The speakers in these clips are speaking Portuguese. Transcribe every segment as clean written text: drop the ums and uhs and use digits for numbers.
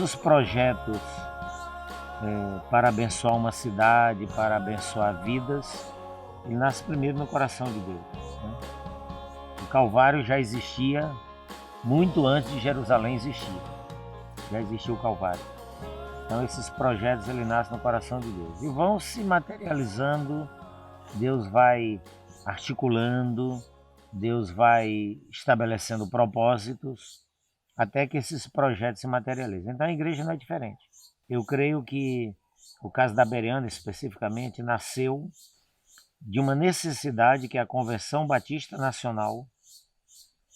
nossos projetos para abençoar uma cidade, para abençoar vidas, ele nasce primeiro no coração de Deus, né? O Calvário já existia muito antes de Jerusalém existir. Já existia o Calvário. Então esses projetos ele nascem no coração de Deus e vão se materializando. Deus vai articulando, Deus vai estabelecendo propósitos até que esses projetos se materializem. Então a igreja não é diferente. Eu creio que o caso da Bereana especificamente nasceu de uma necessidade que a Convenção Batista Nacional,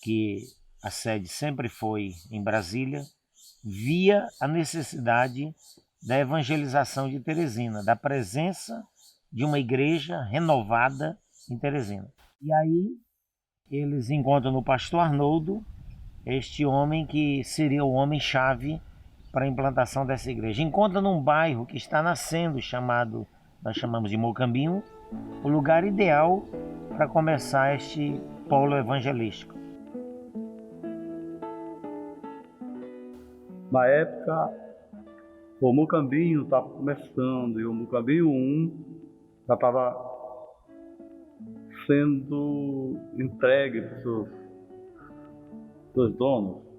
que a sede sempre foi em Brasília, via a necessidade da evangelização de Teresina, da presença de uma igreja renovada em Teresina. E aí eles encontram no pastor Arnoldo este homem que seria o homem-chave para a implantação dessa igreja. Encontra num bairro que está nascendo, nós chamamos de Mocambinho, o lugar ideal para começar este polo evangelístico. Na época, o Mocambinho estava começando e o Mocambinho 1 já estava sendo entregue para os seus donos.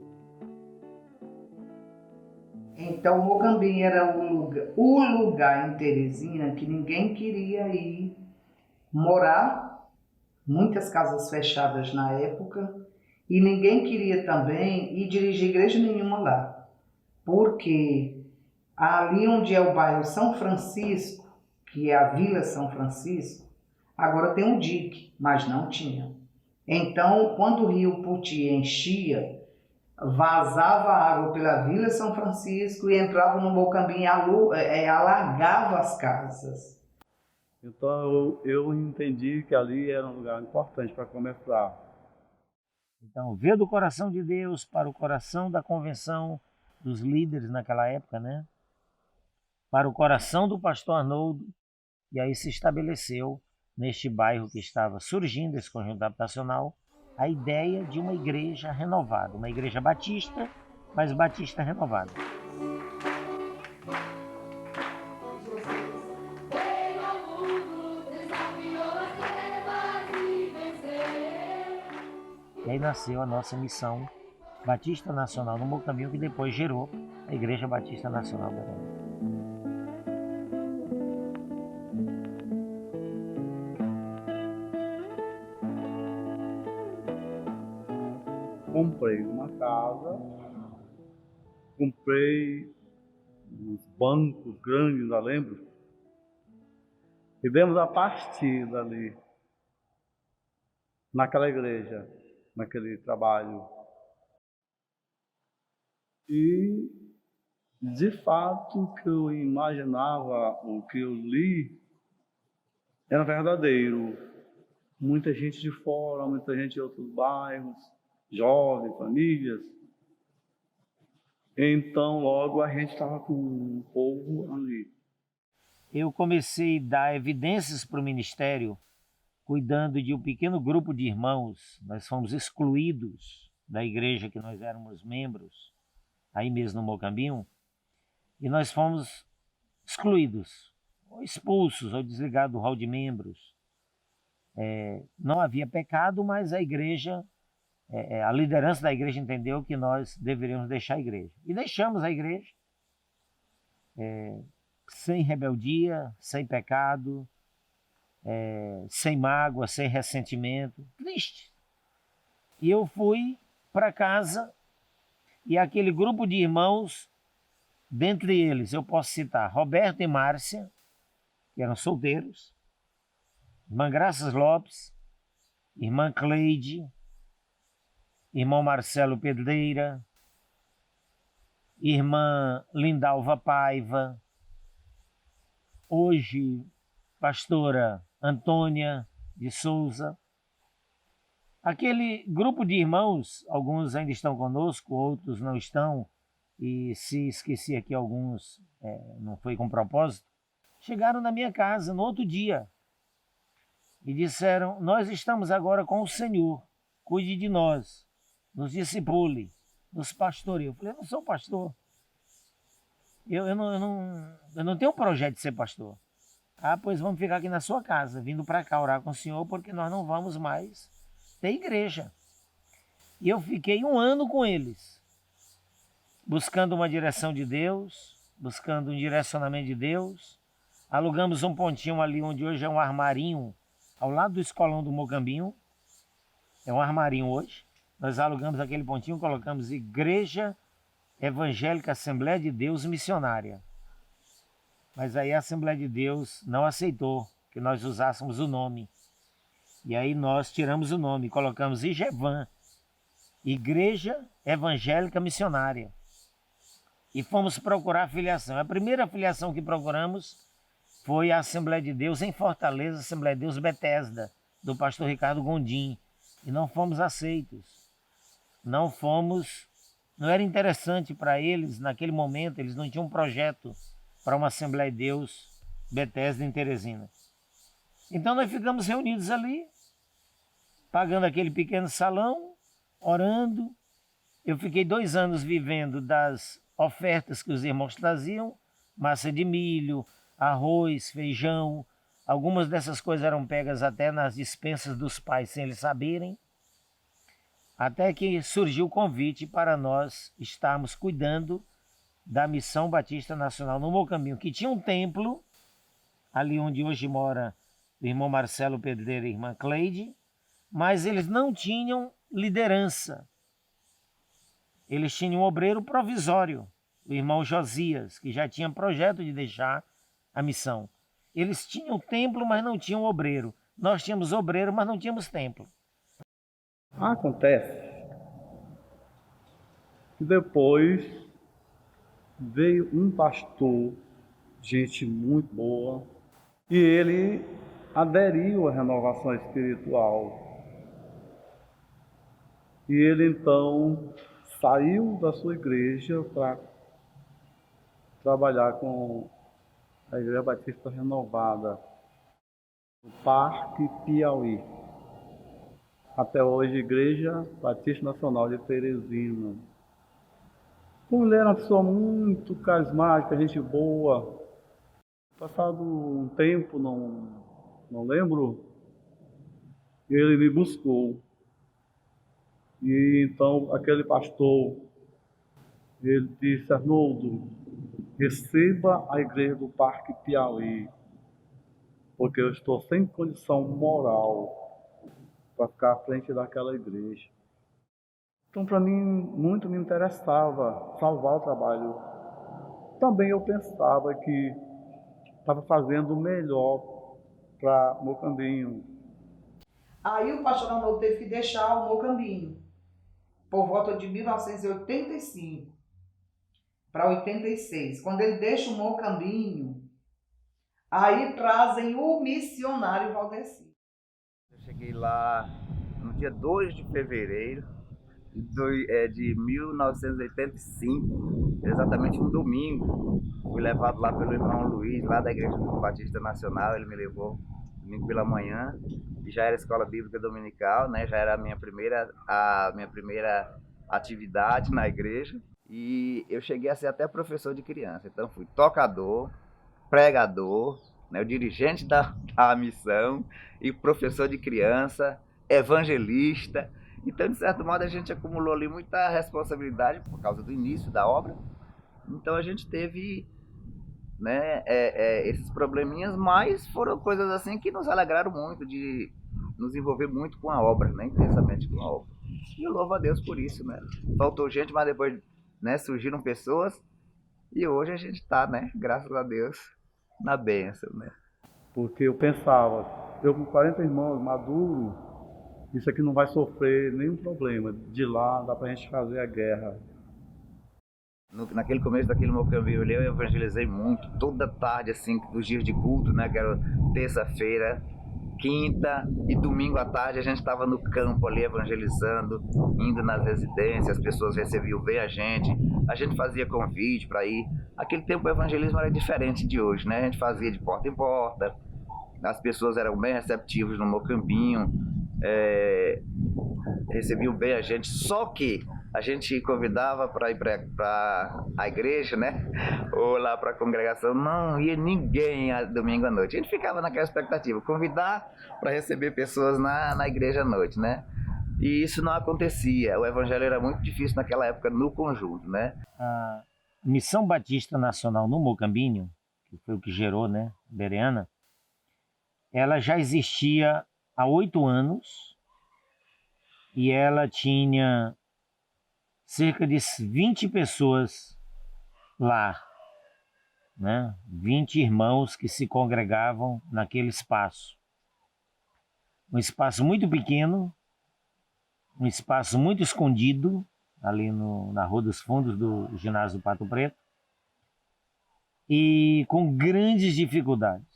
Então o Mocambinho era o lugar em Teresina que ninguém queria ir morar, muitas casas fechadas na época, e ninguém queria também ir dirigir igreja nenhuma lá, porque ali onde é o bairro São Francisco, que é a Vila São Francisco, agora tem um dique, mas não tinha. Então, quando o rio Puti enchia, vazava água pela Vila São Francisco e entrava no Mocambinho e alagava as casas. Então eu entendi que ali era um lugar importante para começar. Então, veio do coração de Deus para o coração da convenção dos líderes naquela época, né? Para o coração do pastor Arnoldo, e aí se estabeleceu neste bairro que estava surgindo, esse conjunto habitacional, a ideia de uma igreja renovada, uma igreja batista, mas batista renovada. E aí nasceu a nossa missão Batista Nacional no Mocambinho, que depois gerou a Igreja Batista Nacional Bereana. Comprei uma casa, comprei uns bancos grandes, eu lembro, e demos a partir dali, naquela igreja, naquele trabalho. E, de fato, o que eu imaginava, o que eu li, era verdadeiro. Muita gente de fora, muita gente de outros bairros, jovens, famílias. Então, logo, a gente estava com um povo ali. Eu comecei a dar evidências para o ministério, cuidando de um pequeno grupo de irmãos. Nós fomos excluídos da igreja que nós éramos membros, aí mesmo no Mocambinho, e nós fomos excluídos, ou expulsos, ou desligados do hall de membros. Não havia pecado, mas a igreja, a liderança da igreja entendeu que nós deveríamos deixar a igreja. E deixamos a igreja, sem rebeldia, sem pecado, sem mágoa, sem ressentimento, triste. E eu fui para casa e aquele grupo de irmãos, dentre eles eu posso citar Roberto e Márcia, que eram solteiros, irmã Graças Lopes, irmã Cleide, irmão Marcelo Pedreira, irmã Lindalva Paiva, hoje pastora Antônia de Souza. Aquele grupo de irmãos, alguns ainda estão conosco, outros não estão, e se esqueci aqui alguns, não foi com propósito, chegaram na minha casa no outro dia e disseram: nós estamos agora com o Senhor, cuide de nós, nos discipule, nos pastoreie. Eu falei: eu não sou pastor. eu não tenho um projeto de ser pastor. Ah, pois vamos ficar aqui na sua casa, vindo para cá orar com o senhor, porque nós não vamos mais ter igreja. E eu fiquei 1 ano com eles, buscando uma direção de Deus, buscando um direcionamento de Deus. Alugamos um pontinho ali onde hoje é um armarinho, ao lado do escolão do Mocambinho. É um armarinho hoje. Nós alugamos aquele pontinho, colocamos Igreja Evangélica Assembleia de Deus Missionária. Mas aí a Assembleia de Deus não aceitou que nós usássemos o nome. E aí nós tiramos o nome, colocamos IGEVAM, Igreja Evangélica Missionária. E fomos procurar filiação. A primeira filiação que procuramos foi a Assembleia de Deus em Fortaleza, Assembleia de Deus Betesda, do pastor Ricardo Gondim. E não fomos aceitos. Não era interessante para eles, naquele momento, eles não tinham um projeto para uma Assembleia de Deus Betesda em Teresina. Então nós ficamos reunidos ali, pagando aquele pequeno salão, orando. Eu fiquei 2 anos vivendo das ofertas que os irmãos traziam, massa de milho, arroz, feijão. Algumas dessas coisas eram pegas até nas despensas dos pais, sem eles saberem. Até que surgiu o convite para nós estarmos cuidando da Missão Batista Nacional no Mocambinho, que tinha um templo, ali onde hoje mora o irmão Marcelo Pedreira e a irmã Cleide, mas eles não tinham liderança. Eles tinham um obreiro provisório, o irmão Josias, que já tinha projeto de deixar a missão. Eles tinham templo, mas não tinham obreiro. Nós tínhamos obreiro, mas não tínhamos templo. Acontece que depois veio um pastor, gente muito boa, e ele aderiu à renovação espiritual. E ele então saiu da sua igreja para trabalhar com a Igreja Batista Renovada, no Parque Piauí. Até hoje, Igreja Batista Nacional de Teresina. Como ele era uma pessoa muito carismática, gente boa. Passado um tempo, não lembro, ele me buscou. E então aquele pastor, ele disse: Arnoldo, receba a igreja do Parque Piauí, porque eu estou sem condição moral para ficar à frente daquela igreja. Então, para mim, muito me interessava salvar o trabalho. Também eu pensava que estava fazendo o melhor para Mocambinho. Aí o pastor Arnoldo teve que deixar o Mocambinho, por volta de 1985 para 86. Quando ele deixa o Mocambinho, aí trazem o missionário Valdeci. Eu cheguei lá no dia 2 de fevereiro de 1985, exatamente um domingo. Fui levado lá pelo irmão Luiz, lá da Igreja Batista Nacional. Ele me levou domingo pela manhã, e já era escola bíblica dominical, né? Já era a minha primeira atividade na igreja. E eu cheguei a ser até professor de criança. Então fui tocador, pregador, né, o dirigente da missão, e professor de criança, evangelista. Então, de certo modo, a gente acumulou ali muita responsabilidade por causa do início da obra. Então a gente teve, né, esses probleminhas, mas foram coisas assim que nos alegraram muito, de nos envolver muito com a obra, né, intensamente com a obra. E eu louvo a Deus por isso, né? Faltou gente, mas depois, né, surgiram pessoas, e hoje a gente está, né, graças a Deus, na bênção, né? Porque eu pensava, eu com 40 irmãos, maduro, isso aqui não vai sofrer nenhum problema. De lá dá pra gente fazer a guerra. Naquele começo daquele Mocambinho, eu evangelizei muito, toda tarde, assim, dos dias de culto, né, que era terça-feira, quinta e domingo à tarde, a gente estava no campo ali evangelizando, indo nas residências, as pessoas recebiam bem a gente fazia convite para ir. Aquele tempo o evangelismo era diferente de hoje, né? A gente fazia de porta em porta, as pessoas eram bem receptivas no Mocambinho, recebiam bem a gente, só que a gente convidava para ir para a igreja, né? Ou lá para a congregação, não ia ninguém domingo à noite. A gente ficava naquela expectativa, convidar para receber pessoas na igreja à noite, né? E isso não acontecia. O evangelho era muito difícil naquela época no conjunto, né? A Missão Batista Nacional no Mocambinho, que foi o que gerou, né, Bereana, ela já existia há 8 anos e ela tinha cerca de 20 pessoas lá, né? 20 irmãos que se congregavam naquele espaço. Um espaço muito pequeno, um espaço muito escondido, ali na Rua dos Fundos do ginásio do Pato Preto, e com grandes dificuldades.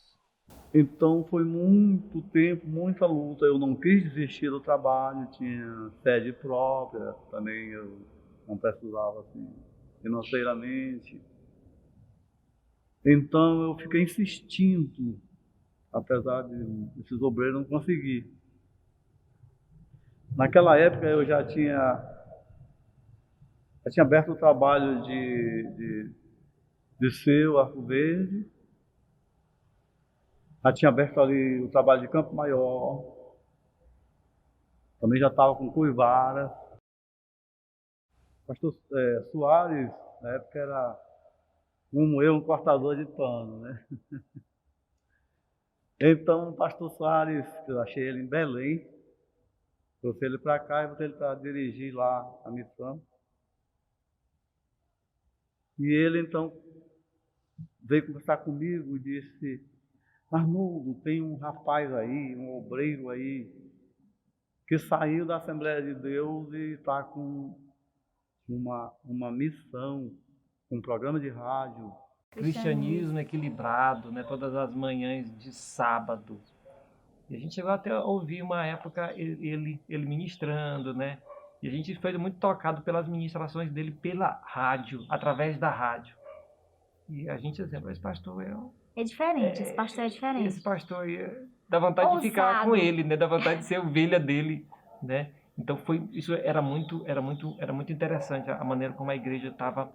Então foi muito tempo, muita luta. Eu não quis desistir do trabalho, tinha sede própria, também eu não precisava assim, financeiramente. Então eu fiquei insistindo, apesar de esses obreiros não conseguir. Naquela época eu já tinha aberto o trabalho de Seu, Arco Verde, já tinha aberto ali o trabalho de Campo Maior, também já estava com Coivara. Pastor Soares, na época era como eu, um cortador de pano, né? Então o pastor Soares, eu achei ele em Belém, trouxe ele para cá e botei ele para dirigir lá a missão. E ele então veio conversar comigo e disse: Arnoldo, tem um rapaz aí, um obreiro aí, que saiu da Assembleia de Deus e está com uma missão, um programa de rádio. Cristianismo equilibrado, né? Todas as manhãs de sábado. E a gente chegou até a ouvir uma época ele ministrando, né? E a gente foi muito tocado pelas ministrações dele pela rádio, através da rádio. E a gente dizia, esse pastor é diferente, esse pastor é diferente. Esse pastor dá vontade de ficar com ele, né? Dá vontade de ser ovelha dele, né? Então isso era muito interessante a maneira como a igreja estava,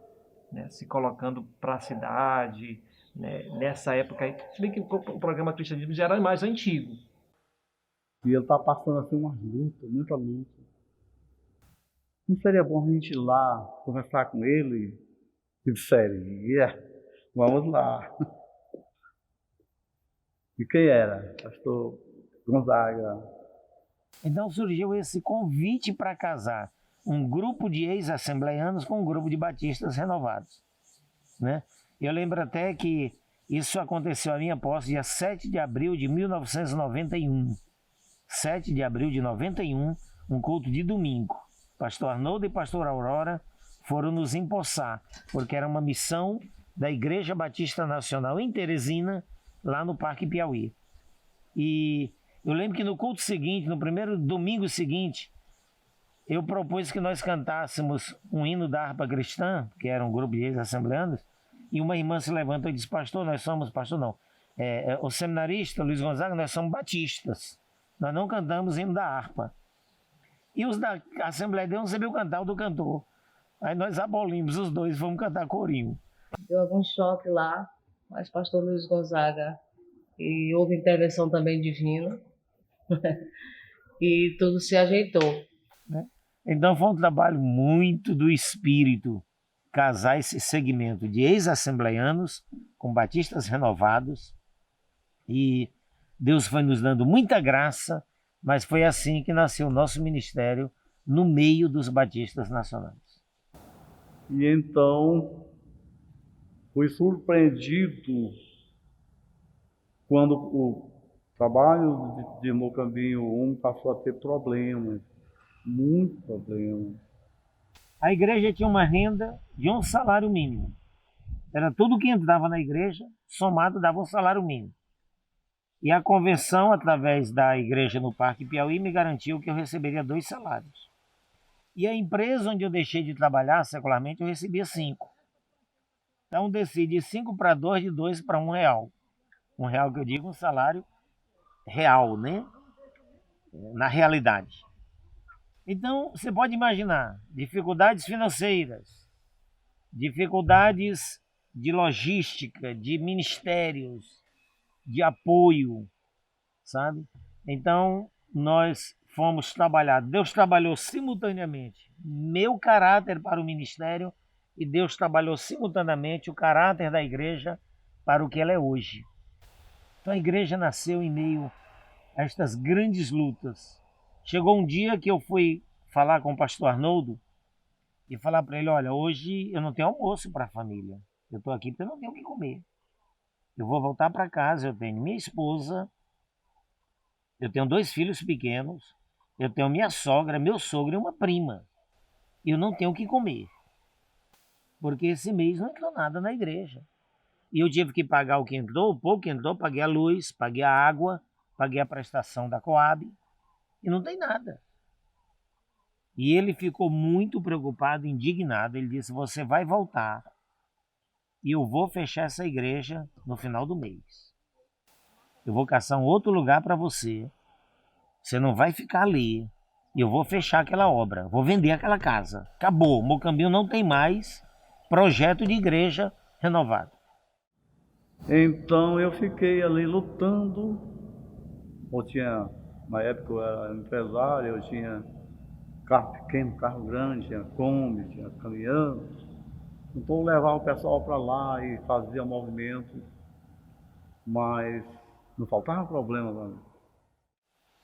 né, se colocando para a cidade, né, nessa época aí. Se bem que o programa Cristianismo já era mais antigo. E ele está passando assim uma luta, muita luta. Não seria bom a gente ir lá conversar com ele? E seria, vamos lá. E quem era? Pastor Gonzaga. Então surgiu esse convite para casar um grupo de ex-assembleianos com um grupo de batistas renovados, né? Eu lembro até que isso aconteceu à minha posse dia 7 de abril de 1991. 7 de abril de 91, um culto de domingo. Pastor Arnoldo e pastor Aurora foram nos empossar, porque era uma missão da Igreja Batista Nacional em Teresina, lá no Parque Piauí. E eu lembro que no culto seguinte, no primeiro domingo seguinte, eu propus que nós cantássemos um hino da harpa cristã, que era um grupo de ex-assembleanos, e uma irmã se levantou e disse: pastor, o seminarista Luiz Gonzaga, nós somos batistas, nós não cantamos hino da harpa. E os da Assembleia de Deus não sabiam cantar o do cantor. Aí nós abolimos os dois, vamos cantar corinho. Deu algum choque lá, mas pastor Luiz Gonzaga, e houve intervenção também divina, e tudo se ajeitou. Então foi um trabalho muito do Espírito, casar esse segmento de ex-assembleianos com batistas renovados, e Deus foi nos dando muita graça, mas foi assim que nasceu o nosso ministério no meio dos batistas nacionais. E então fui surpreendido quando o trabalho de Mocambinho 1 passou a ter problemas, muito problemas. A igreja tinha uma renda de um salário mínimo. Era tudo que entrava na igreja, somado dava um salário mínimo. E a convenção, através da igreja no Parque Piauí, me garantiu que eu receberia 2 salários. E a empresa onde eu deixei de trabalhar secularmente, eu recebia 5. Então desci de 5 para 2, de 2 para R$1. R$1 que eu digo, um salário real, né? Na realidade. Então, você pode imaginar dificuldades financeiras, dificuldades de logística, de ministérios, de apoio, sabe? Então, nós fomos trabalhar. Deus trabalhou simultaneamente meu caráter para o ministério e Deus trabalhou simultaneamente o caráter da igreja para o que ela é hoje. Então, a igreja nasceu em meio a estas grandes lutas. Chegou um dia que eu fui falar com o pastor Arnoldo e falar para ele, olha, hoje eu não tenho almoço para a família. Eu estou aqui porque eu não tenho o que comer. Eu vou voltar para casa, eu tenho minha esposa, eu tenho 2 filhos pequenos, eu tenho minha sogra, meu sogro e uma prima. Eu não tenho o que comer. Porque esse mês não entrou nada na igreja. E eu tive que pagar o que entrou, o pouco que entrou, paguei a luz, paguei a água, paguei a prestação da Coab e não tem nada. E ele ficou muito preocupado, indignado. Ele disse, você vai voltar e eu vou fechar essa igreja no final do mês. Eu vou caçar um outro lugar para você. Você não vai ficar ali. E eu vou fechar aquela obra. Vou vender aquela casa. Acabou. Mocambinho não tem mais projeto de igreja renovado. Então eu fiquei ali lutando. Na época eu era empresário, eu tinha carro pequeno, carro grande, tinha Kombi, tinha caminhão. Então eu levava o pessoal para lá e fazia movimento, mas não faltava problema para mim.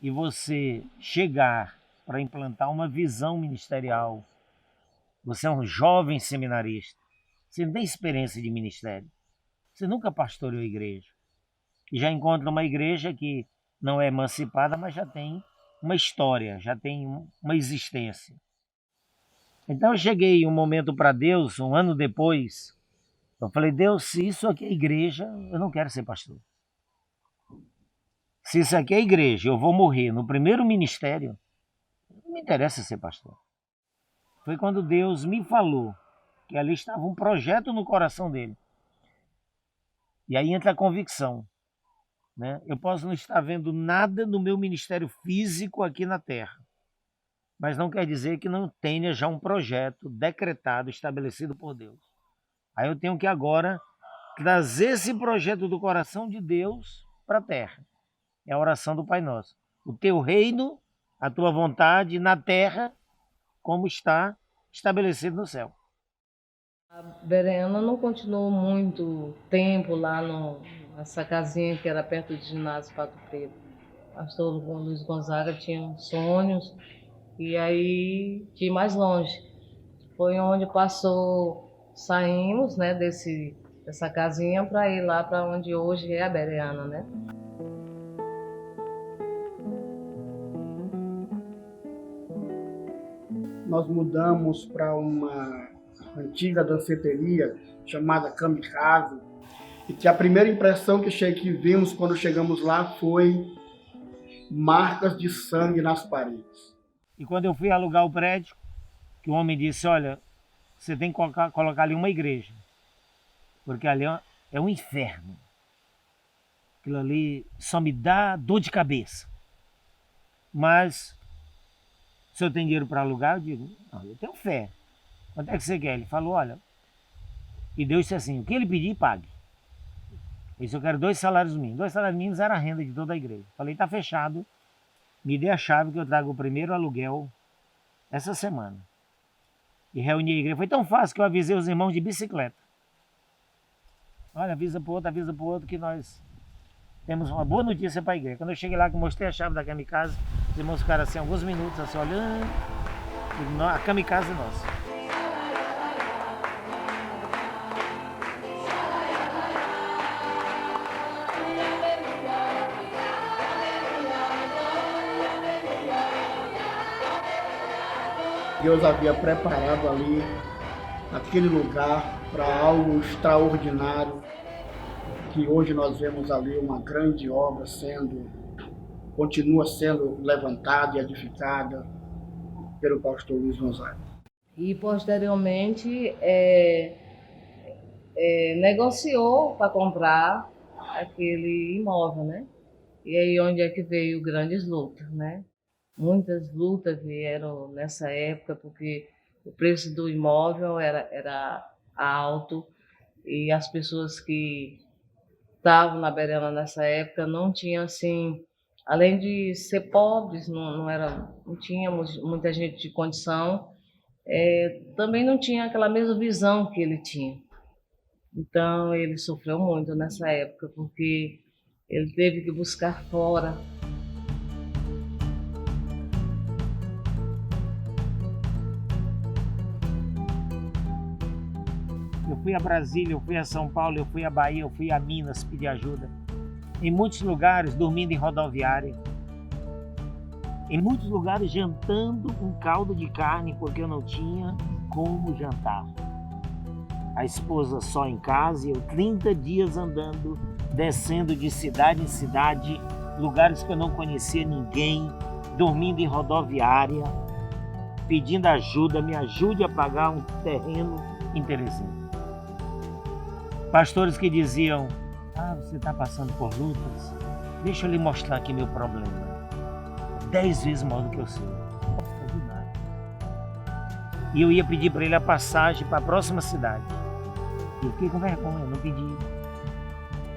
E você chegar para implantar uma visão ministerial, você é um jovem seminarista, você não tem experiência de ministério, você nunca pastoreou igreja, e já encontra uma igreja que não é emancipada, mas já tem uma história, já tem uma existência. Então eu cheguei um momento para Deus, um ano depois, eu falei, Deus, se isso aqui é igreja, eu não quero ser pastor. Se isso aqui é igreja, eu vou morrer no primeiro ministério, não me interessa ser pastor. Foi quando Deus me falou que ali estava um projeto no coração dele. E aí entra a convicção. Né? Eu posso não estar vendo nada no meu ministério físico aqui na terra, mas não quer dizer que não tenha já um projeto decretado, estabelecido por Deus. Aí eu tenho que agora trazer esse projeto do coração de Deus para a terra. É a oração do Pai Nosso. O teu reino, a tua vontade na terra, como está estabelecido no céu. A Bereana não continuou muito tempo lá nessa casinha que era perto do ginásio Pato Preto. O pastor Luiz Gonzaga tinha sonhos e aí de ir mais longe. Foi onde saímos, né, dessa casinha para ir lá para onde hoje é a Bereana, né? Nós mudamos para uma antiga danceteria chamada Kamikaze, e que a primeira impressão que vimos quando chegamos lá foi marcas de sangue nas paredes. E quando eu fui alugar o prédio, que o homem disse, olha, você tem que colocar ali uma igreja, porque ali é um inferno. Aquilo ali só me dá dor de cabeça. Mas se eu tenho dinheiro para alugar, eu digo, não, eu tenho fé. Quanto é que você quer? Ele falou, olha, e Deus disse assim, o que ele pedir, pague. Ele disse, eu quero 2 salários mínimos. 2 salários mínimos era a renda de toda a igreja. Falei, tá fechado, me dê a chave que eu trago o primeiro aluguel essa semana. E reuni a igreja. Foi tão fácil que eu avisei os irmãos de bicicleta. Olha, avisa pro outro que nós temos uma boa notícia para a igreja. Quando eu cheguei lá, que mostrei a chave da Kamikaze, os irmãos ficaram assim, alguns minutos, assim, olhando. E a Kamikaze é nossa. Deus havia preparado ali, naquele lugar, para algo extraordinário, que hoje nós vemos ali uma grande obra continua sendo levantada e edificada pelo pastor Luiz Gonzaga. E posteriormente negociou para comprar aquele imóvel, né? E aí onde é que veio grandes lutas, né? Muitas lutas vieram nessa época, porque o preço do imóvel era alto e as pessoas que estavam na Berena nessa época não tinham, assim, além de ser pobres, não tínhamos muita gente de condição, também não tinha aquela mesma visão que ele tinha. Então ele sofreu muito nessa época, porque ele teve que buscar fora. Eu fui a Brasília, eu fui a São Paulo, eu fui a Bahia, eu fui a Minas pedir ajuda. Em muitos lugares dormindo em rodoviária. Em muitos lugares jantando um caldo de carne porque eu não tinha como jantar. A esposa só em casa e eu 30 dias andando, descendo de cidade em cidade, lugares que eu não conhecia ninguém, dormindo em rodoviária, pedindo ajuda, me ajude a pagar um terreno em Teresina. Pastores que diziam, você está passando por lutas? Deixa eu lhe mostrar aqui meu problema. 10 vezes maior do que eu sei. Não posso fazer nada. E eu ia pedir para ele a passagem para a próxima cidade. Eu fiquei com vergonha, não pedi.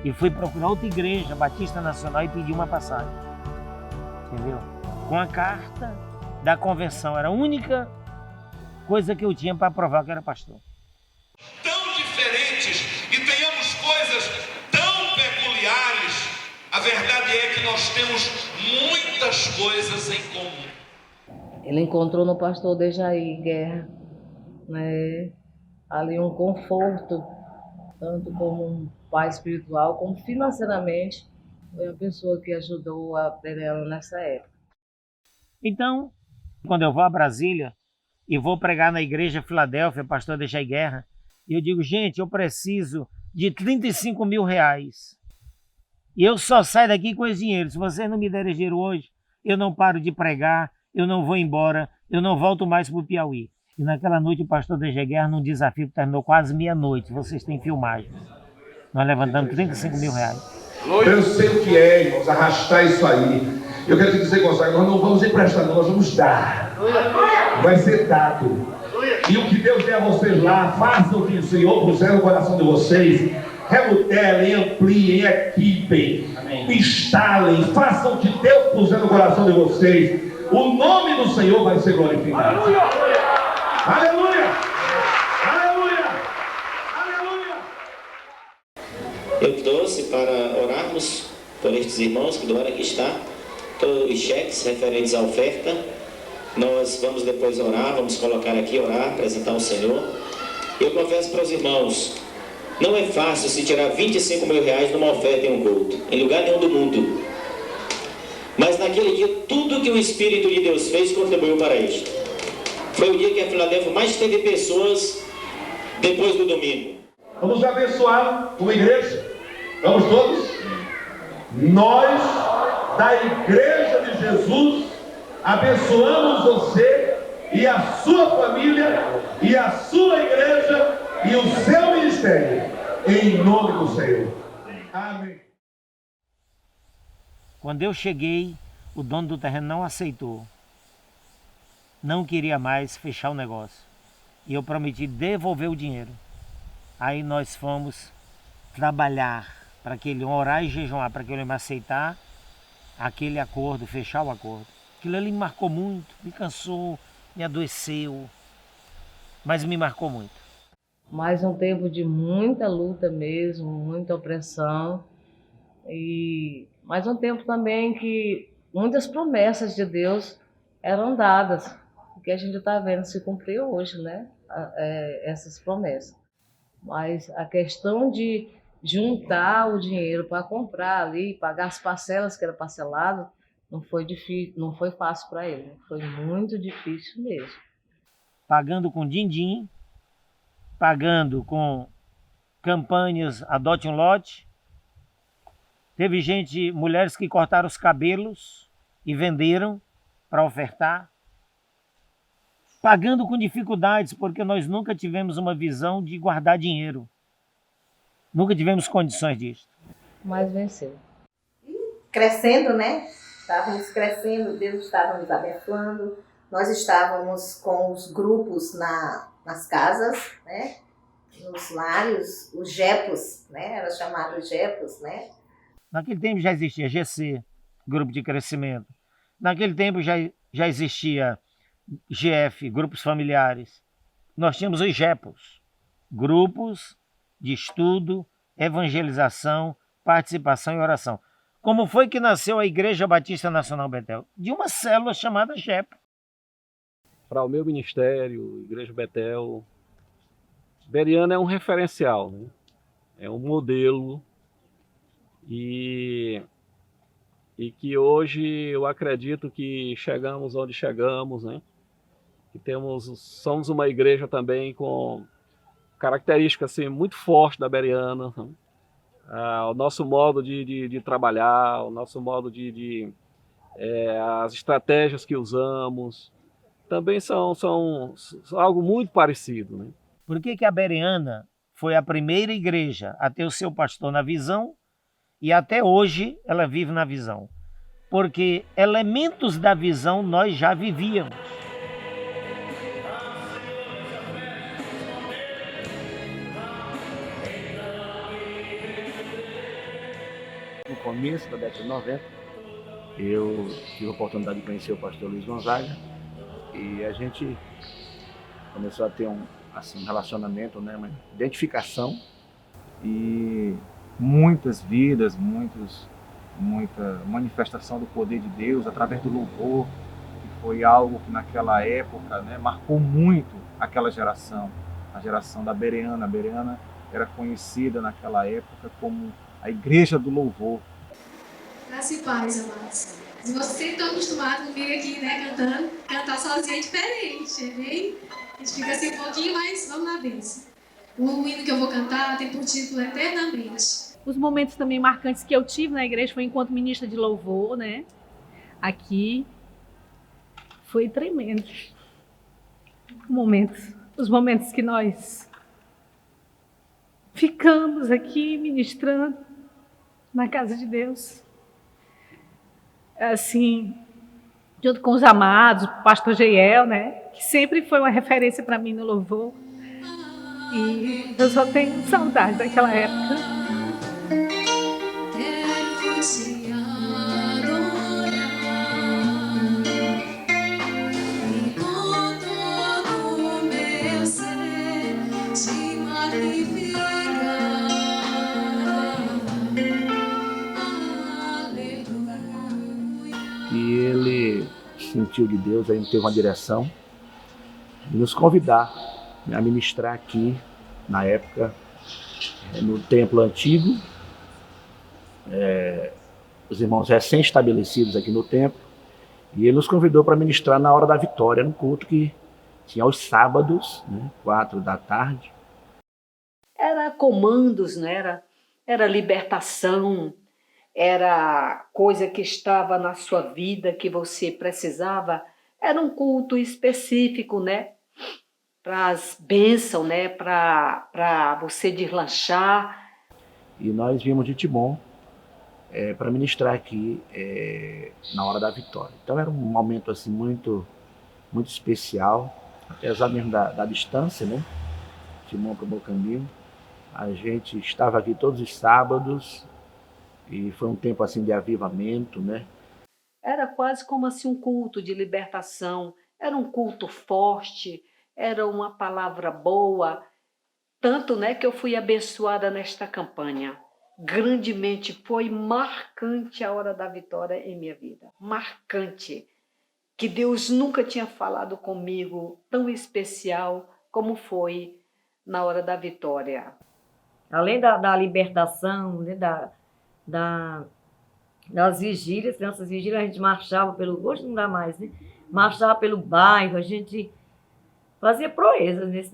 E fui procurar outra igreja, Batista Nacional, e pedi uma passagem. Entendeu? Com a carta da convenção. Era a única coisa que eu tinha para provar que era pastor. Tão diferentes e tenhamos coisas tão peculiares, a verdade é que nós temos muitas coisas em comum. Ele encontrou no pastor Dejaí Guerra, né, ali um conforto, tanto como um pai espiritual, como financeiramente. Foi a pessoa que ajudou a Berena nessa época. Então, quando eu vou a Brasília e vou pregar na igreja Filadélfia, pastor Dejaí Guerra, eu digo, gente, eu preciso de 35 mil reais. E eu só saio daqui com esse dinheiro. Se vocês não me derem dinheiro hoje, eu não paro de pregar, eu não vou embora, eu não volto mais para o Piauí. E naquela noite o pastor Dejaí Guerra, num desafio que terminou quase meia-noite, vocês têm filmagem. Nós levantamos 35 mil reais. Eu sei o que é, irmãos, arrastar isso aí. Eu quero te dizer, Gonzaga, nós não vamos emprestar, nós vamos dar. Vai ser dado. E o que Deus der a vocês lá, façam o que o Senhor puser no coração de vocês. Remodelem, ampliem, equipem, instalem, façam o que Deus puser no coração de vocês. O nome do Senhor vai ser glorificado. Aleluia! Aleluia! Aleluia! Aleluia! Eu trouxe para orarmos por estes irmãos que doaram, aqui está, todos os cheques referentes à oferta. Nós vamos depois orar, vamos colocar aqui, orar, apresentar ao Senhor. Eu confesso para os irmãos, não é fácil se tirar 25 mil reais numa oferta em um culto, em lugar nenhum do mundo. Mas naquele dia, tudo que o Espírito de Deus fez contribuiu para isto. Foi o dia que a Filadélfia mais teve pessoas depois do domingo. Vamos abençoar uma igreja. Vamos todos? Nós, da Igreja de Jesus, abençoamos você e a sua família e a sua igreja e o seu ministério, em nome do Senhor. Amém. Quando eu cheguei, o dono do terreno não aceitou. Não queria mais fechar o negócio. E eu prometi devolver o dinheiro. Aí nós fomos trabalhar para que ele orar e jejuar, para que ele me aceitar aquele acordo, fechar o acordo. Aquilo ali me marcou muito, me cansou, me adoeceu, mas me marcou muito. Mais um tempo de muita luta mesmo, muita opressão, e mais um tempo também que muitas promessas de Deus eram dadas, o que a gente está vendo se cumprir hoje, né? Essas promessas. Mas a questão de juntar o dinheiro para comprar ali, pagar as parcelas que era parcelado, não foi difícil, não foi fácil para ele, foi muito difícil mesmo. Pagando com din-din, pagando com campanhas Adote um Lote. Teve gente, mulheres que cortaram os cabelos e venderam para ofertar. Pagando com dificuldades, porque nós nunca tivemos uma visão de guardar dinheiro. Nunca tivemos condições disso. Mas venceu. Crescendo, né? estávamos crescendo, Deus estava nos abençoando, nós estávamos com os grupos nas casas, né? Nos lares, os GEPOS, né? Era chamado GEPOS, né? Naquele tempo já existia GC, Grupo de Crescimento. Naquele tempo já existia GF, Grupos Familiares. Nós tínhamos os GEPOS, Grupos de Estudo, Evangelização, Participação e Oração. Como foi que nasceu a Igreja Batista Nacional Betel? De uma célula chamada GEPO. Para o meu ministério, Igreja Betel, Beriana é um referencial, né? É um modelo e que hoje eu acredito que chegamos onde chegamos, né? Que somos uma igreja também com características assim, muito fortes da Beriana, né? O nosso modo de trabalhar, o nosso modo as estratégias que usamos, também são algo muito parecido, né? Por que a Bereana foi a primeira igreja a ter o seu pastor na visão e até hoje ela vive na visão? Porque elementos da visão nós já vivíamos. No começo da década de 90, eu tive a oportunidade de conhecer o pastor Luiz Gonzaga e a gente começou a ter um relacionamento, né, uma identificação e muitas vidas, muita manifestação do poder de Deus através do louvor, que foi algo que naquela época, né, marcou muito aquela geração, a geração da Bereana. A Bereana era conhecida naquela época como a Igreja do Louvor. Graça e paz, amados. Se vocês estão acostumados comigo aqui, né, cantando, cantar sozinho é diferente, hein? A gente fica assim um pouquinho, mas vamos na bênção. O hino que eu vou cantar tem por título Eternamente. Os momentos também marcantes que eu tive na igreja foi enquanto ministra de louvor, né? Aqui foi tremendo. Os momentos que nós ficamos aqui ministrando na casa de Deus. Assim, junto com os amados, o pastor Geiel, né? Que sempre foi uma referência para mim no louvor. E eu só tenho saudade daquela época. Quero te adorar e com todo o meu ser te magnificar. E ele sentiu de Deus, ele teve uma direção de nos convidar a ministrar aqui, na época, no templo antigo, os irmãos recém-estabelecidos aqui no templo, e ele nos convidou para ministrar na hora da vitória, no culto que tinha aos sábados, né, 4 da tarde. Era comandos, né? Era libertação, era coisa que estava na sua vida, que você precisava. Era um culto específico, né? Para as bênçãos, né? Para você deslanchar. E nós viemos de Timon para ministrar aqui na hora da vitória. Então era um momento assim, muito, muito especial, apesar mesmo da distância, né? Timon para o Mocambinho. A gente estava aqui todos os sábados e foi um tempo assim de avivamento, né? Era quase como assim um culto de libertação, era um culto forte, era uma palavra boa, tanto, né, que eu fui abençoada nesta campanha. Grandemente, foi marcante a hora da vitória em minha vida, marcante, que Deus nunca tinha falado comigo tão especial como foi na hora da vitória. Além da libertação, né, das vigílias, nessas vigílias a gente marchava pelo... Hoje não dá mais, né? Marchava pelo bairro, a gente fazia proezas nesses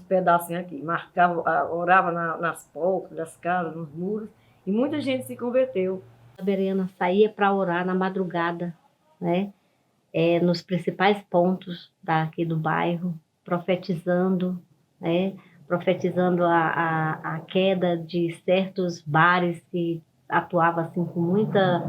pedacinhos aqui. Marcava, orava nas portas das casas, nos muros, e muita gente se converteu. A Bereana saía para orar na madrugada, né? Nos principais pontos daqui do bairro, profetizando, né? Profetizando a queda de certos bares que atuavam assim, com muita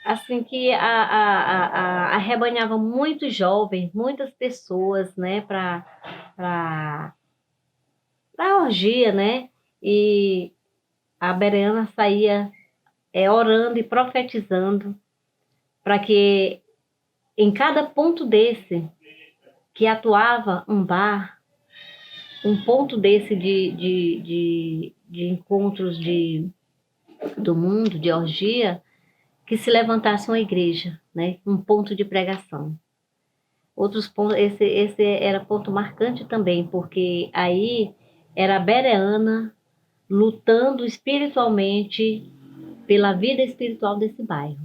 assim que arrebanhava muitos jovens, muitas pessoas, né, para orgia, né? E a Bereana saía orando e profetizando para que em cada ponto desse que atuava um bar, um ponto desse de encontros do mundo, de orgia, que se levantasse uma igreja, né? Um ponto de pregação. Outros pontos, esse era ponto marcante também, porque aí era a Bereana lutando espiritualmente pela vida espiritual desse bairro.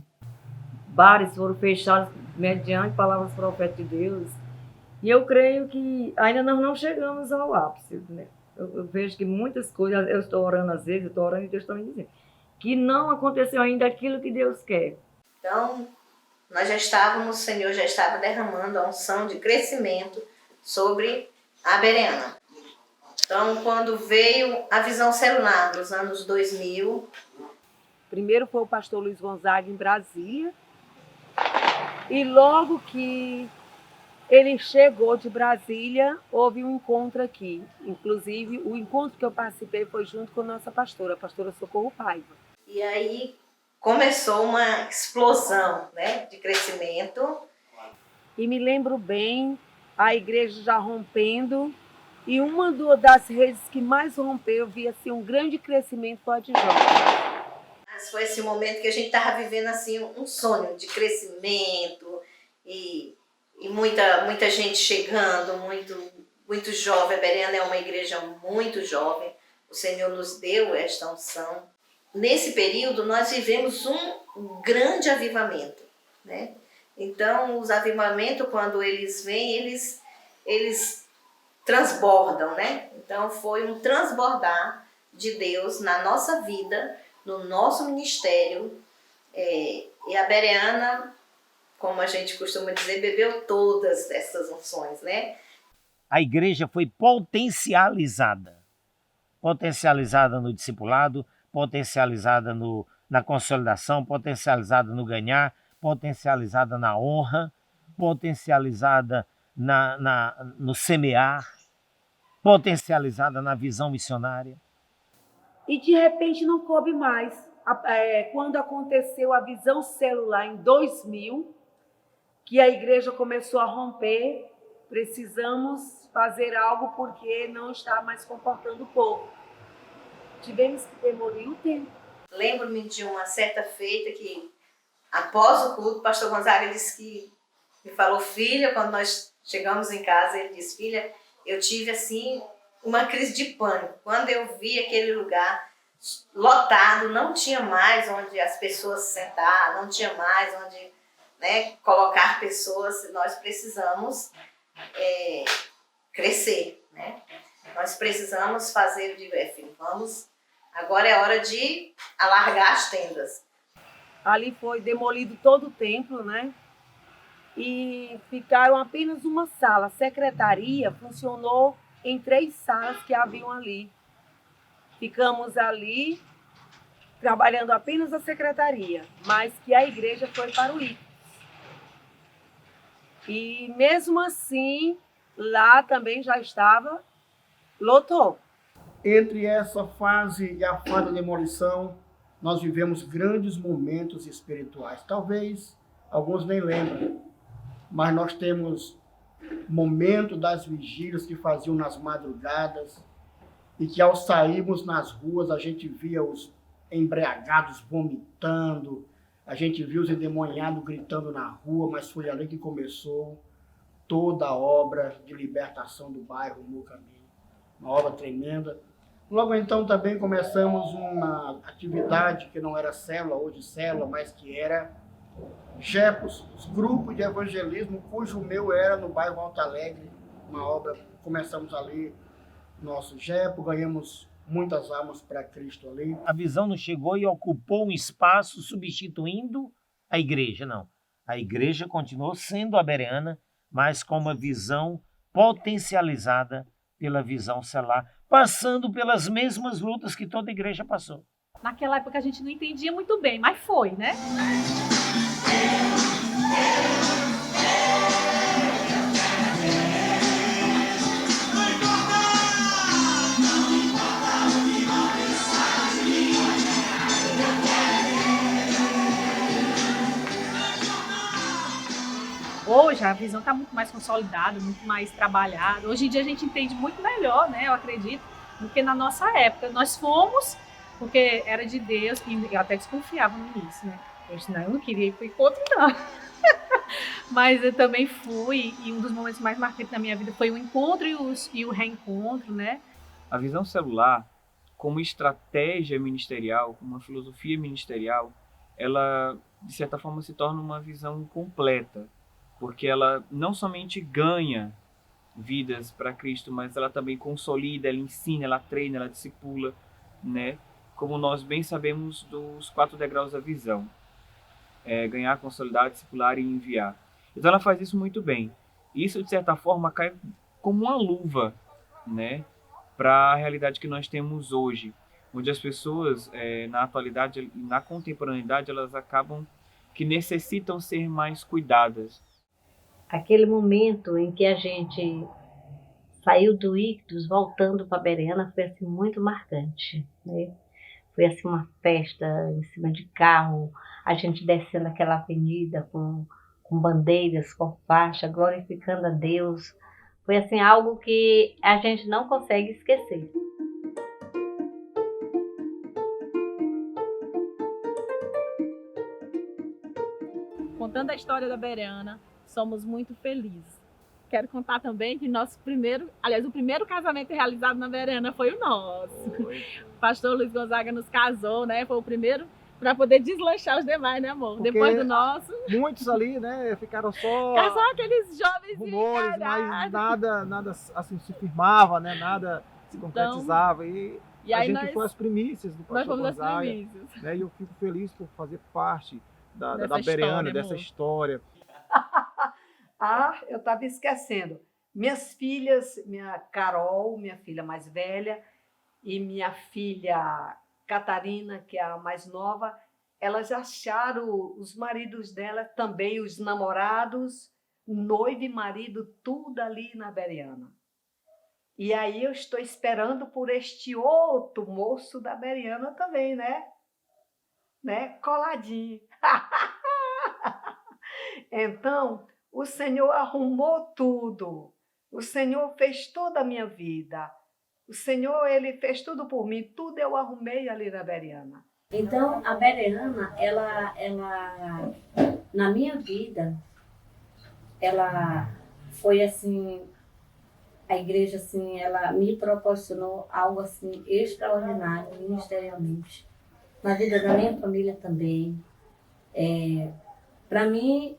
Bares foram fechados mediante palavras proféticas de Deus. E eu creio que ainda nós não chegamos ao ápice, né? Eu vejo que muitas coisas, eu estou orando às vezes, eu estou orando e Deus está me dizendo que não aconteceu ainda aquilo que Deus quer. Então, nós já estávamos, o Senhor já estava derramando a unção de crescimento sobre a Bereana. Então, quando veio a visão celular nos anos 2000... Primeiro foi o pastor Luiz Gonzaga em Brasília. E logo que ele chegou de Brasília, houve um encontro aqui. Inclusive, o encontro que eu participei foi junto com a nossa pastora, a pastora Socorro Paiva. E aí começou uma explosão, né, de crescimento. E me lembro bem, a igreja já rompendo. E uma das redes que mais rompeu, eu vi assim, um grande crescimento com a de jovens. Mas foi esse momento que a gente estava vivendo assim, um sonho de crescimento e muita gente chegando, muito jovem. A Bereana é uma igreja muito jovem. O Senhor nos deu esta unção. Nesse período, nós vivemos um grande avivamento, né? Então, os avivamentos, quando eles vêm, eles transbordam, né? Então, foi um transbordar de Deus na nossa vida, no nosso ministério. E a Bereana, como a gente costuma dizer, bebeu todas essas unções, né? A igreja foi potencializada no discipulado, potencializada na consolidação, potencializada no ganhar, potencializada na honra, potencializada no semear, potencializada na visão missionária. E de repente não coube mais. Quando aconteceu a visão celular em 2000, que a igreja começou a romper, precisamos fazer algo porque não está mais comportando o povo. Tivemos que demolir o tempo. Lembro-me de uma certa feita que, após o culto, o pastor Gonzaga disse que me falou, filha, quando nós chegamos em casa, ele disse, filha, eu tive assim uma crise de pânico. Quando eu vi aquele lugar lotado, não tinha mais onde as pessoas se sentar, não tinha mais onde, né, colocar pessoas. Nós precisamos crescer, né? Nós precisamos fazer, eu digo, filho, vamos, agora é hora de alargar as tendas. Ali foi demolido todo o templo, né? E ficaram apenas uma sala. A secretaria funcionou em 3 salas que haviam ali. Ficamos ali trabalhando apenas a secretaria, mas que a igreja foi para o IPES. E mesmo assim, lá também já estava, lotou. Entre essa fase e a fase da demolição, nós vivemos grandes momentos espirituais. Talvez alguns nem lembrem, mas nós temos momento das vigílias que faziam nas madrugadas e que ao sairmos nas ruas a gente via os embriagados vomitando, a gente viu os endemoniados gritando na rua, mas foi ali que começou toda a obra de libertação do bairro No Caminho. Uma obra tremenda. Logo então também começamos uma atividade que não era célula, hoje célula, mas que era GEPOS, os grupos de evangelismo, cujo meu era no bairro Alto Alegre, uma obra, começamos ali, nosso GEPO, ganhamos muitas almas para Cristo ali. A visão não chegou e ocupou um espaço substituindo a igreja, não. A igreja continuou sendo a Bereana, mas com uma visão potencializada pela visão celular, passando pelas mesmas lutas que toda igreja passou. Naquela época a gente não entendia muito bem, mas foi, né? Hoje a visão está muito mais consolidada, muito mais trabalhada. Hoje em dia a gente entende muito melhor, né? Eu acredito, do que na nossa época. Nós fomos porque era de Deus e eu até desconfiava no início, né? Eu não queria ir para o encontro, não. Mas eu também fui, e um dos momentos mais marcantes da minha vida foi o encontro e o reencontro, né? A visão celular, como estratégia ministerial, como uma filosofia ministerial, ela, de certa forma, se torna uma visão completa, porque ela não somente ganha vidas para Cristo, mas ela também consolida, ela ensina, ela treina, ela discipula, né? Como nós bem sabemos dos 4 degraus da visão. Ganhar, consolidar, discipular e enviar. Então ela faz isso muito bem. Isso, de certa forma, cai como uma luva, né, para a realidade que nós temos hoje, onde as pessoas, na atualidade e na contemporaneidade, elas acabam que necessitam ser mais cuidadas. Aquele momento em que a gente saiu do Ictus, voltando para Bereana, foi assim, muito marcante, né? Foi assim uma festa em cima de carro, a gente descendo aquela avenida com bandeiras, com faixa, glorificando a Deus. Foi assim algo que a gente não consegue esquecer. Contando a história da Bereana, somos muito felizes. Quero contar também que o primeiro casamento realizado na Bereana foi o nosso. O pastor Luiz Gonzaga nos casou, né? Foi o primeiro para poder deslanchar os demais, né, amor? Porque depois do nosso. Muitos ali, né, ficaram só aqueles jovens rumores, mas nada assim se firmava, né? Nada se concretizava. E a aí gente foi as primícias do pastor Gonzaga, né? E eu fico feliz por fazer parte da Bereana, dessa história. Eu estava esquecendo. Minhas filhas, minha Carol, minha filha mais velha, e minha filha Catarina, que é a mais nova, elas acharam os maridos dela, também os namorados, noivo e marido, tudo ali na Bereana. E aí eu estou esperando por este outro moço da Bereana também, né? Coladinho. Então, o Senhor arrumou tudo. O Senhor fez toda a minha vida. O Senhor, Ele fez tudo por mim. Tudo eu arrumei ali na Bereana. Então, a Bereana, ela na minha vida, ela foi assim, a igreja assim, ela me proporcionou algo assim extraordinário, ministerialmente. Na vida da minha família também. Para mim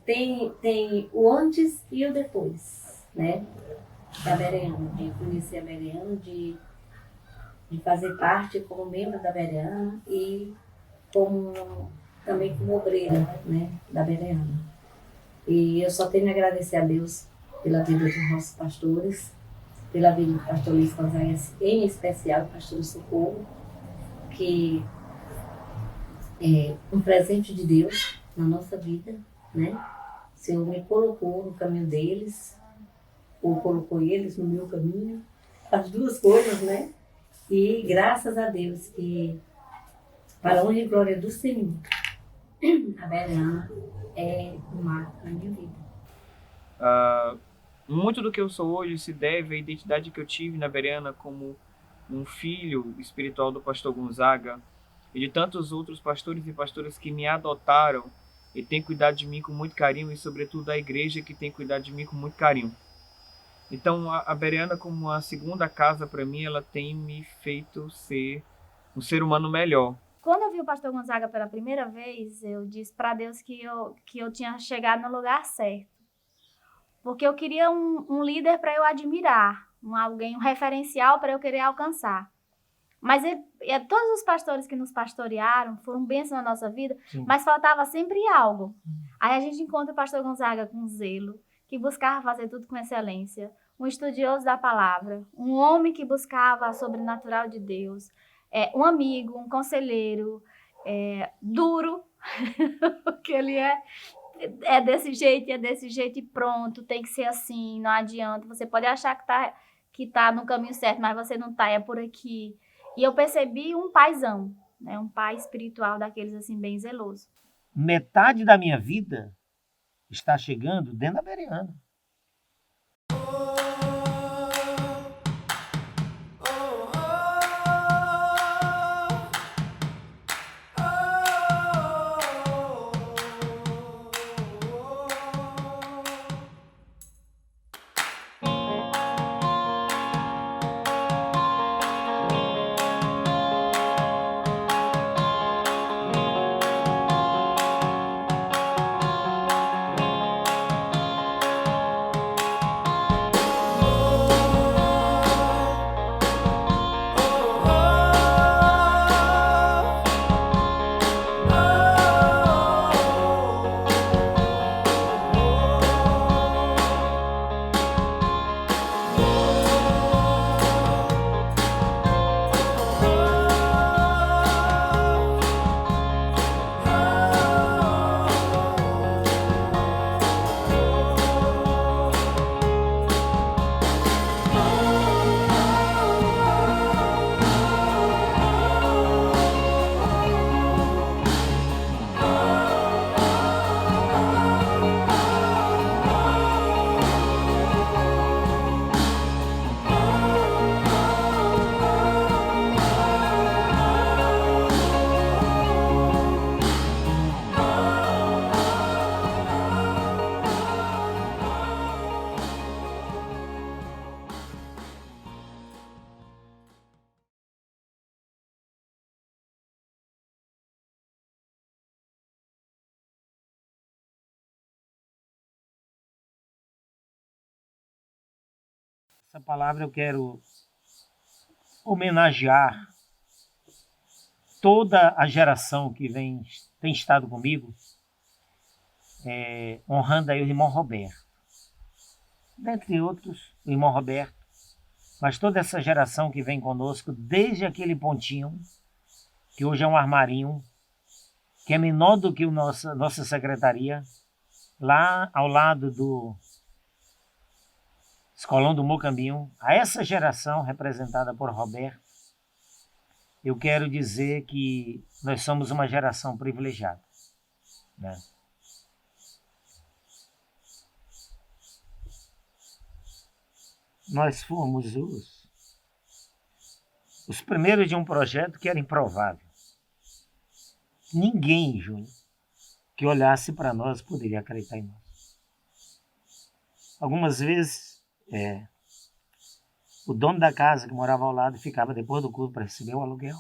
tem o antes e o depois, né? Da Bereana, de conhecer a Bereana, de fazer parte como membro da Bereana e também como obreira, né, da Bereana. E eu só tenho a agradecer a Deus pela vida dos nossos pastores, pela vida do pastor Luiz Gonzaga, em especial o pastor Socorro, que é um presente de Deus na nossa vida, né? O Senhor me colocou no caminho deles, ou colocou eles no meu caminho, as duas coisas, né? E graças a Deus que, para a honra e glória do Senhor, a Bereana é um marco na minha vida. Muito do que eu sou hoje se deve à identidade que eu tive na Bereana como um filho espiritual do pastor Gonzaga e de tantos outros pastores e pastoras que me adotaram e têm cuidado de mim com muito carinho, e sobretudo a igreja que tem cuidado de mim com muito carinho. Então a Bereana, como a segunda casa para mim, ela tem me feito ser um ser humano melhor. Quando eu vi o pastor Gonzaga pela primeira vez, eu disse para Deus que eu tinha chegado no lugar certo. Porque eu queria um líder para eu admirar, um referencial para eu querer alcançar. Mas todos os pastores que nos pastorearam foram bênçãos na nossa vida, sim, mas faltava sempre algo. Aí a gente encontra o pastor Gonzaga com zelo, que buscava fazer tudo com excelência, um estudioso da palavra, um homem que buscava a sobrenatural de Deus, um amigo, um conselheiro duro, porque ele é desse jeito e pronto, tem que ser assim, não adianta. Você pode achar que tá no caminho certo, mas você não tá, é por aqui. E eu percebi um paizão, né? Um pai espiritual daqueles assim, bem zeloso. Metade da minha vida está chegando dentro da Bereana. Essa palavra eu quero homenagear toda a geração que tem estado comigo, honrando aí o irmão Roberto. Dentre outros, o irmão Roberto, mas toda essa geração que vem conosco, desde aquele pontinho, que hoje é um armarinho, que é menor do que nossa secretaria, lá ao lado do Escolão do Mocambinho, a essa geração representada por Roberto, eu quero dizer que nós somos uma geração privilegiada, né? Nós fomos os primeiros de um projeto que era improvável. Ninguém, Júnior, que olhasse para nós poderia acreditar em nós. Algumas vezes, o dono da casa que morava ao lado ficava depois do culto para receber o aluguel.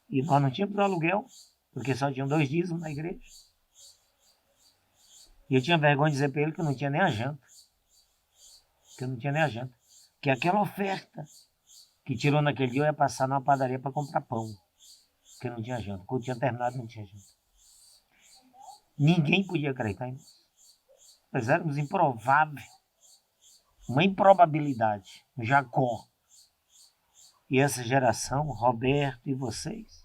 E nós não tínhamos aluguel, porque só tinham 2 dízimos na igreja. E eu tinha vergonha de dizer para ele que eu não tinha nem a janta. Que aquela oferta que tirou naquele dia eu ia passar numa padaria para comprar pão. Porque não tinha janta. Quando tinha terminado, não tinha janta. Ninguém podia acreditar em nós. Nós éramos improváveis. Uma improbabilidade. Um Jacó. E essa geração, Roberto e vocês,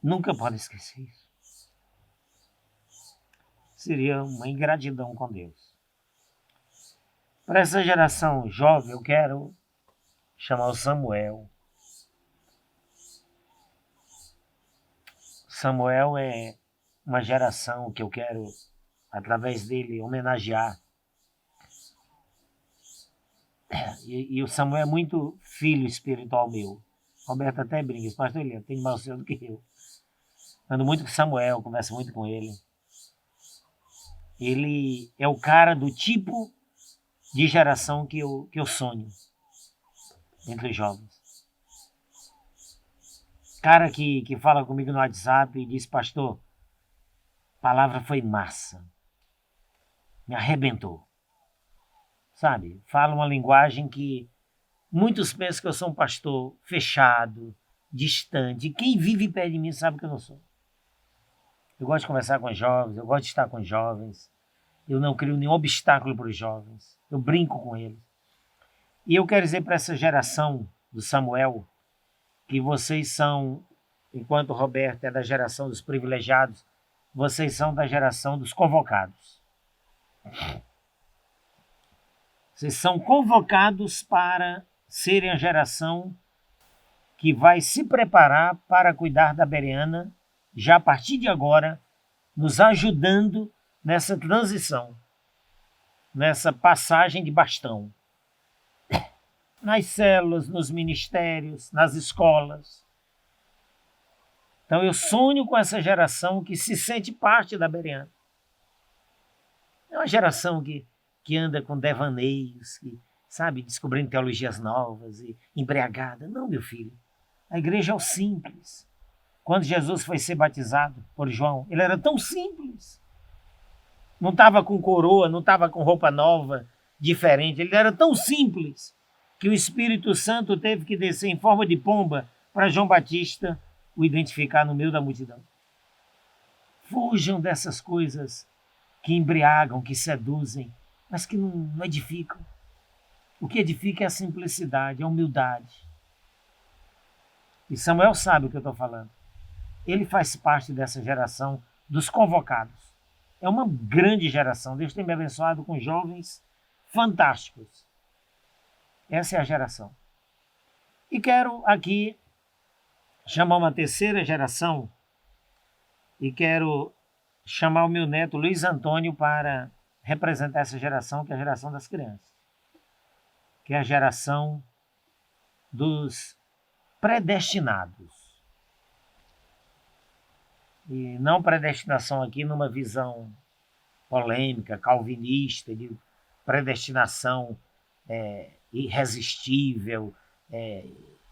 nunca podem esquecer isso. Seria uma ingratidão com Deus. Para essa geração jovem, eu quero chamar o Samuel. Samuel é uma geração que eu quero, através dele, homenagear. E o Samuel é muito filho espiritual meu. Roberto até brinca, esse pastor ele tem mais seu do que eu. Ando muito com o Samuel, converso muito com ele. Ele é o cara do tipo de geração que eu sonho entre os jovens. Cara que fala comigo no WhatsApp e diz, pastor, a palavra foi massa. Me arrebentou. Sabe? Fala uma linguagem que muitos pensam que eu sou um pastor fechado, distante. E quem vive perto de mim sabe que eu não sou. Eu gosto de conversar com os jovens, eu gosto de estar com os jovens. Eu não crio nenhum obstáculo para os jovens. Eu brinco com eles. E eu quero dizer para essa geração do Samuel que vocês são, enquanto o Roberto é da geração dos privilegiados, vocês são da geração dos convocados. Vocês são convocados para serem a geração que vai se preparar para cuidar da Bereana, já a partir de agora, nos ajudando nessa transição, nessa passagem de bastão. Nas células, nos ministérios, nas escolas. Então eu sonho com essa geração que se sente parte da Bereana. É uma geração que anda com devaneios, que, sabe, descobrindo teologias novas e embriagada. Não, meu filho. A igreja é o simples. Quando Jesus foi ser batizado por João, ele era tão simples. Não estava com coroa, não estava com roupa nova, diferente. Ele era tão simples que o Espírito Santo teve que descer em forma de pomba para João Batista o identificar no meio da multidão. Fujam dessas coisas que embriagam, que seduzem, mas que não edificam. O que edifica é a simplicidade, a humildade. E Samuel sabe o que eu estou falando. Ele faz parte dessa geração dos convocados. É uma grande geração. Deus tem me abençoado com jovens fantásticos. Essa é a geração. E quero aqui chamar uma terceira geração e quero chamar o meu neto Luiz Antônio para representar essa geração, que é a geração das crianças, que é a geração dos predestinados. E não predestinação aqui numa visão polêmica, calvinista, de predestinação irresistível.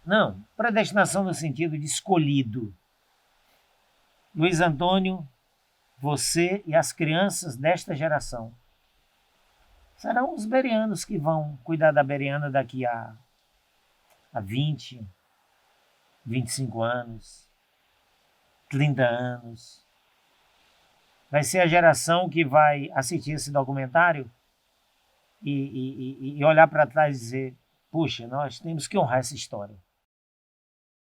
Não, predestinação no sentido de escolhido. Luiz Antônio, você e as crianças desta geração serão os bereanos que vão cuidar da Bereana daqui a 20, 25 anos, 30 anos. Vai ser a geração que vai assistir esse documentário e olhar para trás e dizer, puxa, nós temos que honrar essa história.